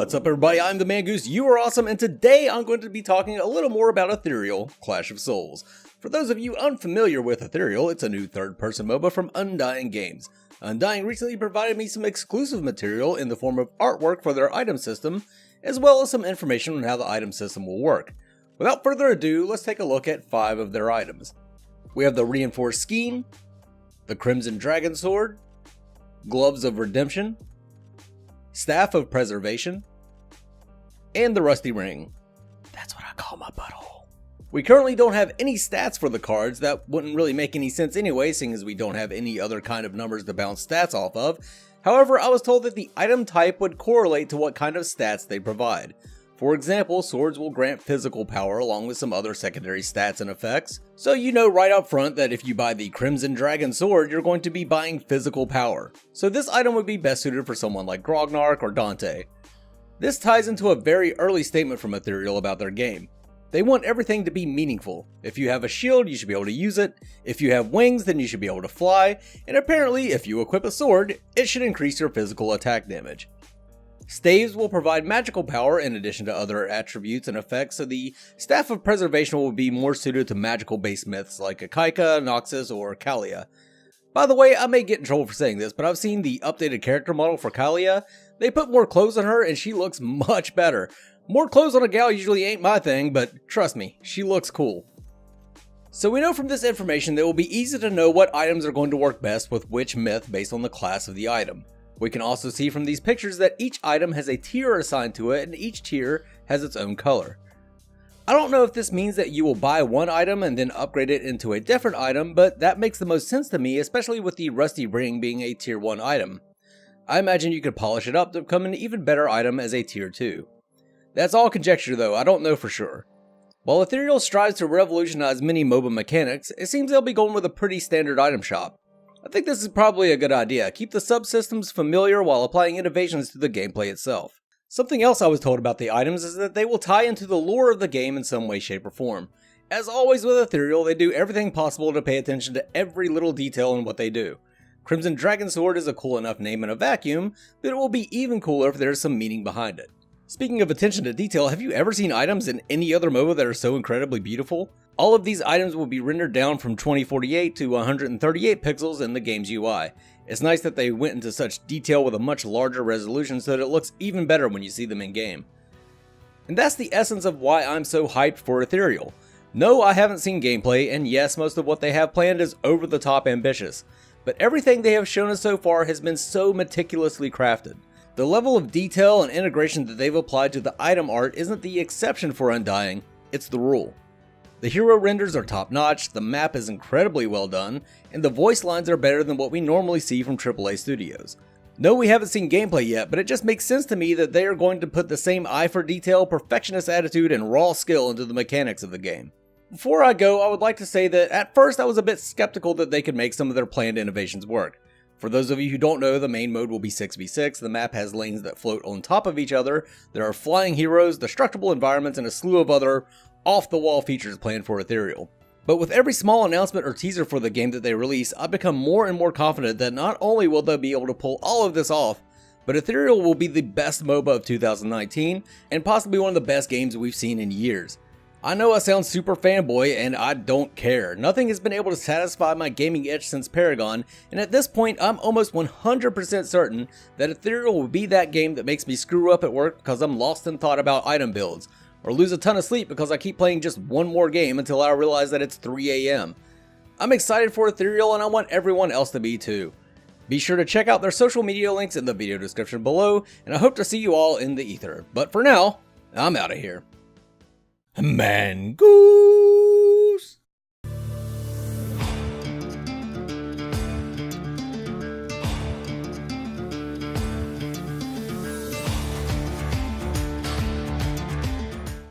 What's up everybody, I'm the Mangoose, you are awesome, and today I'm going to be talking a little more about Ethereal Clash of Souls. For those of you unfamiliar with Ethereal, it's a new third-person MOBA from Undying Games. Undying recently provided me some exclusive material in the form of artwork for their item system, as well as some information on how the item system will work. Without further ado, let's take a look at 5 of their items. We have the Reinforced Skein, the Crimson Dragon Sword, Gloves of Redemption, Staff of Preservation, and the Rusty Ring. That's what I call my butthole. We currently don't have any stats for the cards. That wouldn't really make any sense anyway, seeing as we don't have any other kind of numbers to bounce stats off of. However, I was told that the item type would correlate to what kind of stats they provide. For example, swords will grant physical power along with some other secondary stats and effects. So you know right up front that if you buy the Crimson Dragon Sword, you're going to be buying physical power. So this item would be best suited for someone like Grognark or Dante. This ties into a very early statement from Ethereal about their game. They want everything to be meaningful. If you have a shield, you should be able to use it. If you have wings, then you should be able to fly. And apparently, if you equip a sword, it should increase your physical attack damage. Staves will provide magical power in addition to other attributes and effects, so the Staff of Preservation will be more suited to magical-based myths like Akaika, Noxus, or Kalia. By the way, I may get in trouble for saying this, but I've seen the updated character model for Kalia. They put more clothes on her and she looks much better. More clothes on a gal usually ain't my thing, but trust me, she looks cool. So we know from this information that it will be easy to know what items are going to work best with which myth based on the class of the item. We can also see from these pictures that each item has a tier assigned to it and each tier has its own color. I don't know if this means that you will buy one item and then upgrade it into a different item, but that makes the most sense to me, especially with the Rusty Ring being a tier 1 item. I imagine you could polish it up to become an even better item as a tier 2. That's all conjecture though, I don't know for sure. While Ethereal strives to revolutionize many MOBA mechanics, it seems they'll be going with a pretty standard item shop. I think this is probably a good idea. Keep the subsystems familiar while applying innovations to the gameplay itself. Something else I was told about the items is that they will tie into the lore of the game in some way, shape, or form. As always with Ethereal, they do everything possible to pay attention to every little detail in what they do. Crimson Dragon Sword is a cool enough name in a vacuum, but it will be even cooler if there's some meaning behind it. Speaking of attention to detail, have you ever seen items in any other MOBA that are so incredibly beautiful? All of these items will be rendered down from 2048 to 138 pixels in the game's UI. It's nice that they went into such detail with a much larger resolution so that it looks even better when you see them in game. And that's the essence of why I'm so hyped for Ethereal. No, I haven't seen gameplay, and yes, most of what they have planned is over the top ambitious. But everything they have shown us so far has been so meticulously crafted. The level of detail and integration that they've applied to the item art isn't the exception for Undying, it's the rule. The hero renders are top notch, the map is incredibly well done, and the voice lines are better than what we normally see from AAA studios. No, we haven't seen gameplay yet, but it just makes sense to me that they are going to put the same eye for detail, perfectionist attitude, and raw skill into the mechanics of the game. Before I go, I would like to say that at first I was a bit skeptical that they could make some of their planned innovations work. For those of you who don't know, the main mode will be 6v6, the map has lanes that float on top of each other, there are flying heroes, destructible environments, and a slew of other off-the-wall features planned for Ethereal. But with every small announcement or teaser for the game that they release, I've become more and more confident that not only will they be able to pull all of this off, but Ethereal will be the best MOBA of 2019, and possibly one of the best games we've seen in years. I know I sound super fanboy, and I don't care. Nothing has been able to satisfy my gaming itch since Paragon, and at this point I'm almost 100% certain that Ethereal will be that game that makes me screw up at work because I'm lost in thought about item builds, or lose a ton of sleep because I keep playing just one more game until I realize that it's 3 AM. I'm excited for Ethereal and I want everyone else to be too. Be sure to check out their social media links in the video description below, and I hope to see you all in the ether. But for now, I'm out of here. Mangoose!